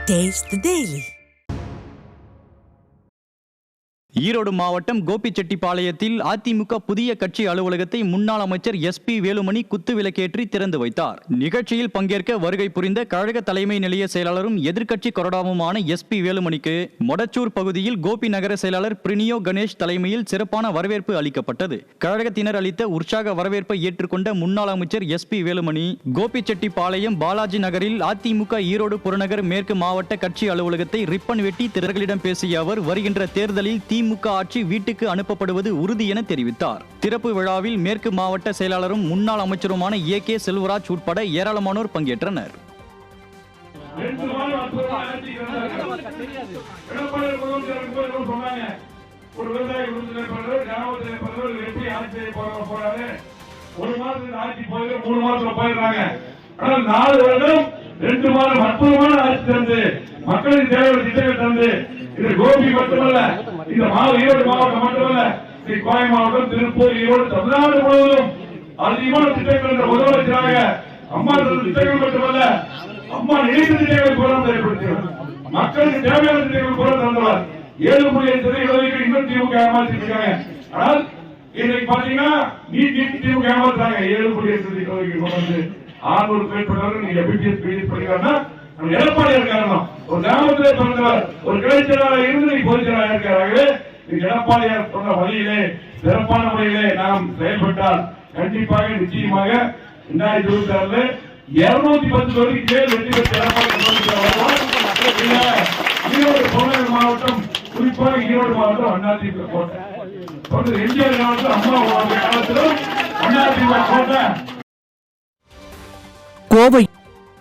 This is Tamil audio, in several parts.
Taste the Daily. ஈரோடு மாவட்டம் கோபிச்செட்டிப்பாளையத்தில் அதிமுக புதிய கட்சி அலுவலகத்தை முன்னாள் அமைச்சர் SP வேலுமணி குத்துவிளக்கேற்றி திறந்து வைத்தார். நிகழ்ச்சியில் பங்கேற்க வருகை புரிந்த கழக தலைமை நிலைய செயலாளரும் எதிர்க்கட்சி கொறடாவுமான SP வேலுமணிக்கு மொடச்சூர் பகுதியில் கோபி நகர செயலாளர் பிரினியோ கணேஷ் தலைமையில் சிறப்பான வரவேற்பு அளிக்கப்பட்டது. கழகத்தினர் அளித்த உற்சாக வரவேற்பை ஏற்றுக்கொண்ட முன்னாள் அமைச்சர் SP வேலுமணி கோபிச்செட்டிப்பாளையம் பாலாஜி நகரில் அதிமுக ஈரோடு புறநகர் மேற்கு மாவட்ட கட்சி அலுவலகத்தை ரிப்பன் வெட்டி திரர்களிடம் பேசிய அவர் வருகின்ற தேர்தலில் திமுக ஆட்சி வீட்டுக்கு அனுப்பப்படுவது உறுதி என தெரிவித்தார். திறப்பு விழாவில் மேற்கு மாவட்ட செயலாளரும் முன்னாள் அமைச்சருமான AK செல்வராஜ் உட்பட ஏராளமானோர் பங்கேற்றனர். மக்களின் தேவையான திட்டங்கள் தந்து இது கோபி மட்டுமல்ல, இந்த ஈரோடு மாவட்டம் மட்டுமல்ல, கோவை மாவட்டம், திருப்பூர், ஈரோடு, தமிழ்நாடு முழுவதும் அதிகமான திட்டங்கள் என்ற முதலமைச்சராக அம்மா திட்டங்கள் மட்டுமல்ல, அம்மா நினைத்த திட்டங்கள் கூட ஏற்படுத்தினார். மக்களுக்கு தேவையான திட்டங்கள் கூட தந்தவர். 7.5% இன்னும் திமுக ஏமாற்றிருக்காங்க. ஆனால் இன்னைக்கு பாத்தீங்கன்னா திமுக ஏமாத்துறாங்க. 7.5% கொண்டு வந்து 600 மேற்பட்டவர்கள் நீங்க BTS படிக்கிறாங்கன்னா எடப்பாடியார் காரணம். ஒரு கிராமத்திலே பிறந்தவர், ஒரு கிளைச்சலாக இருந்து பொதுச்சலாக இருக்கிறார்களே, எடப்பாடியார் சொன்ன வழியிலே சிறப்பான முறையிலே நாம் செயல்பட்டால் கண்டிப்பாக நிச்சயமாக 2026 210 தொகுதிக்கு மேல் வெற்றி பெற்ற ஈரோடு புறநகர் மாவட்டம், குறிப்பாக ஈரோடு மாவட்டம் அதிமுக கோட்டை. எம்ஜிஆர் காலத்தில் அம்மா காலத்திலும் அதிமுக கோட்டை. கோவை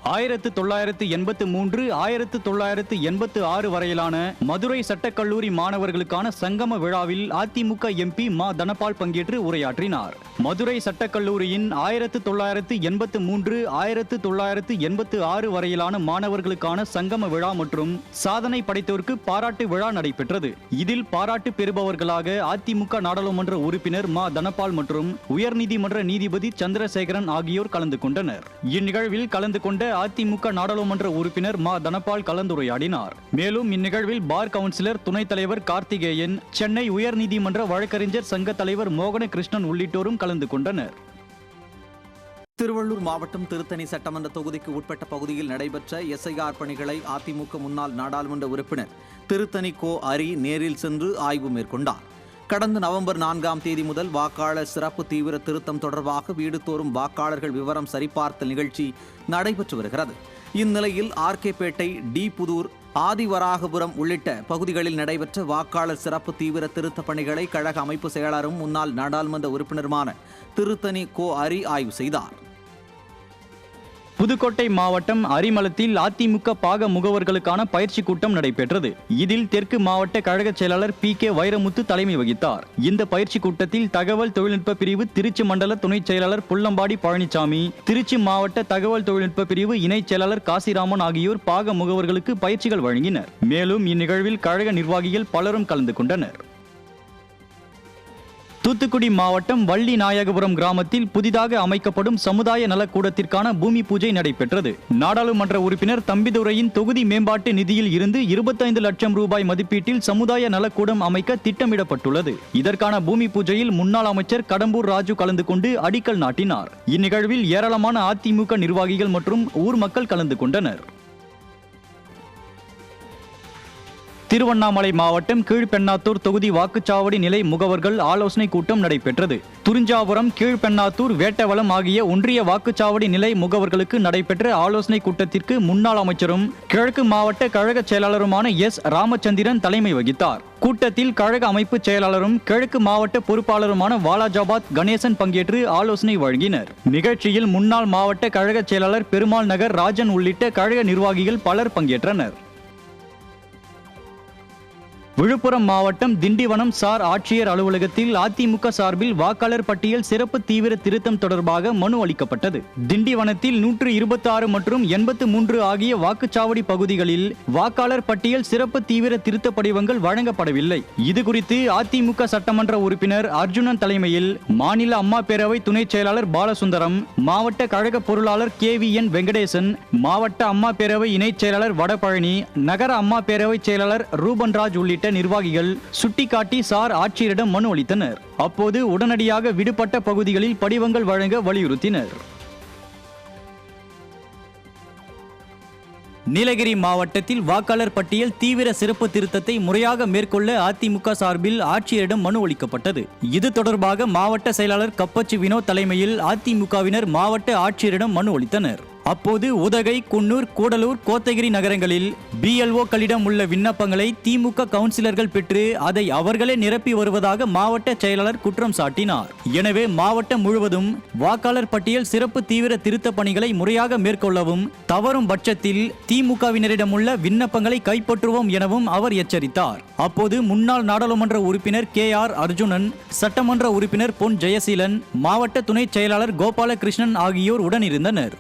1983 1986 வரையிலான மதுரை சட்டக்கல்லூரி மாணவர்களுக்கான சங்கம விழாவில் அதிமுக MP மா தனபால் பங்கேற்று உரையாற்றினார். மதுரை சட்டக்கல்லூரியின் 1983 1986 வரையிலான மாணவர்களுக்கான சங்கம விழா மற்றும் சாதனை படைத்தோருக்கு பாராட்டு விழா நடைபெற்றது. இதில் பாராட்டு பெறுபவர்களாக அதிமுக நாடாளுமன்ற உறுப்பினர் மா தனபால் மற்றும் உயர்நீதிமன்ற நீதிபதி சந்திரசேகரன் ஆகியோர் கலந்து கொண்டனர். இந்நிகழ்வில் கலந்து கொண்ட அதிமுக நாடாளுமன்ற உறுப்பினர் மா தனபால் கலந்துரையாடினார். மேலும் இந்நிகழ்வில் பார் கவுன்சிலர் துணைத் தலைவர் கார்த்திகேயன், சென்னை உயர்நீதிமன்ற வழக்கறிஞர் சங்க தலைவர் மோகன கிருஷ்ணன் உள்ளிட்டோரும் கலந்து கொண்டனர். திருவள்ளூர் மாவட்டம் திருத்தணி சட்டமன்ற தொகுதிக்கு உட்பட்ட பகுதியில் நடைபெற்ற SIR பணிகளை அதிமுக முன்னாள் நாடாளுமன்ற உறுப்பினர் திருத்தணி கோ அரி நேரில் சென்று ஆய்வு மேற்கொண்டார். கடந்த நவம்பர் 4ஆம் தேதி முதல் வாக்காளர் சிறப்பு தீவிர திருத்தம் தொடர்பாக வீடுதோறும் வாக்காளர்கள் விவரம் சரிபார்த்தல் நிகழ்ச்சி நடைபெற்று வருகிறது. இந்நிலையில் RK-பேட்டை, D புதூர், ஆதிவராகபுரம் உள்ளிட்ட பகுதிகளில் நடைபெற்ற வாக்காளர் சிறப்பு தீவிர திருத்த பணிகளை கழக அமைப்பு செயலாளரும் முன்னாள் நாடாளுமன்ற உறுப்பினருமான திருத்தணி கோ அரி ஆய்வு செய்தார். புதுக்கோட்டை மாவட்டம் அரிமளத்தில் அதிமுக பாக முகவர்களுக்கான பயிற்சி கூட்டம் நடைபெற்றது. இதில் தெற்கு மாவட்ட கழக செயலாளர் PK வைரமுத்து தலைமை வகித்தார். இந்த பயிற்சி கூட்டத்தில் தகவல் தொழில்நுட்ப பிரிவு திருச்சி மண்டல துணைச் செயலாளர் புல்லம்பாடி பழனிசாமி, திருச்சி மாவட்ட தகவல் தொழில்நுட்ப பிரிவு இணைச் செயலாளர் காசிராமன் ஆகியோர் பாக முகவர்களுக்கு பயிற்சிகள் வழங்கினர். மேலும் இந்நிகழ்வில் கழக நிர்வாகிகள் பலரும் கலந்து கொண்டனர். தூத்துக்குடி மாவட்டம் வள்ளி நாயகபுரம் கிராமத்தில் புதிதாக அமைக்கப்படும் சமுதாய நலக்கூடத்திற்கான பூமி பூஜை நடைபெற்றது. நாடாளுமன்ற உறுப்பினர் தம்பிதுரையின் தொகுதி மேம்பாட்டு நிதியில் இருந்து 25 லட்சம் ரூபாய் மதிப்பீட்டில் சமுதாய நலக்கூடம் அமைக்க திட்டமிடப்பட்டுள்ளது. இதற்கான பூமி பூஜையில் முன்னாள் அமைச்சர் கடம்பூர் ராஜு கலந்து கொண்டு அடிக்கல் நாட்டினார். இந்நிகழ்வில் ஏராளமான அதிமுக நிர்வாகிகள் மற்றும் ஊர் மக்கள் கலந்து கொண்டனர். திருவண்ணாமலை மாவட்டம் கீழ்பெண்ணாத்தூர் தொகுதி வாக்குச்சாவடி நிலை முகவர்கள் ஆலோசனை கூட்டம் நடைபெற்றது. துரிஞ்சாபுரம், கீழ்பெண்ணாத்தூர், வேட்டவலம் ஆகிய ஒன்றிய வாக்குச்சாவடி நிலை முகவர்களுக்கு நடைபெற்ற ஆலோசனை கூட்டத்திற்கு முன்னாள் அமைச்சரும் கிழக்கு மாவட்ட கழக செயலாளருமான S ராமச்சந்திரன் தலைமை வகித்தார். கூட்டத்தில் கழக அமைப்பு செயலாளரும் கிழக்கு மாவட்ட பொறுப்பாளருமான வாலாஜாபாத் கணேசன் பங்கேற்று ஆலோசனை வழங்கினர். நிகழ்ச்சியில் முன்னாள் மாவட்ட கழக செயலாளர் பெருமாள் நகர் ராஜன் உள்ளிட்ட கழக நிர்வாகிகள் பலர் பங்கேற்றனர். விழுப்புரம் மாவட்டம் திண்டிவனம் சார் ஆட்சியர் அலுவலகத்தில் அதிமுக சார்பில் வாக்காளர் பட்டியல் சிறப்பு தீவிர திருத்தம் தொடர்பாக மனு அளிக்கப்பட்டது. திண்டிவனத்தில் 126 மற்றும் 83 ஆகிய வாக்குச்சாவடி பகுதிகளில் வாக்காளர் பட்டியல் சிறப்பு தீவிர திருத்த படிவங்கள் வழங்கப்படவில்லை. இதுகுறித்து அதிமுக சட்டமன்ற உறுப்பினர் அர்ஜுனன் தலைமையில் மாநில அம்மா பேரவை துணை செயலாளர் பாலசுந்தரம், மாவட்ட கழக பொருளாளர் KVN வெங்கடேசன், மாவட்ட அம்மா பேரவை இணைச் செயலாளர் வடபழனி, நகர அம்மா பேரவை செயலாளர் ரூபன்ராஜ் உள்ளிட்ட நிர்வாகிகள் சுட்டிக்காட்டி சார் ஆட்சியரிடம் மனு அளித்தனர். அப்போது உடனடியாக விடுபட்ட பகுதிகளில் படிவங்கள் வழங்க வலியுறுத்தினர். நீலகிரி மாவட்டத்தில் வாக்காளர் பட்டியல் தீவிர சிறப்பு திருத்தத்தை முறையாக மேற்கொள்ள அதிமுக சார்பில் ஆட்சியரிடம் மனு அளிக்கப்பட்டது. இது தொடர்பாக மாவட்ட செயலாளர் கப்பச்சி வினோத் தலைமையில் அதிமுகவினர் மாவட்ட ஆட்சியரிடம் மனு அளித்தனர். அப்போது உதகை, குன்னூர், கூடலூர், கோத்தகிரி நகரங்களில் BLO-க்களிடம் உள்ள விண்ணப்பங்களை திமுக கவுன்சிலர்கள் பெற்று அதை அவர்களே நிரப்பி வருவதாக மாவட்ட செயலாளர் குற்றம் சாட்டினார். எனவே மாவட்டம் முழுவதும் வாக்காளர் பட்டியல் சிறப்பு தீவிர திருத்த பணிகளை முறையாக மேற்கொள்ளவும், தவறும் பட்சத்தில் திமுகவினரிடம் உள்ள விண்ணப்பங்களை கைப்பற்றுவோம் எனவும் அவர் எச்சரித்தார். அப்போது முன்னாள் நாடாளுமன்ற உறுப்பினர் KR அர்ஜுனன், சட்டமன்ற உறுப்பினர் பொன் ஜெயசீலன், மாவட்ட துணை செயலாளர் கோபாலகிருஷ்ணன் ஆகியோர் உடனிருந்தனர்.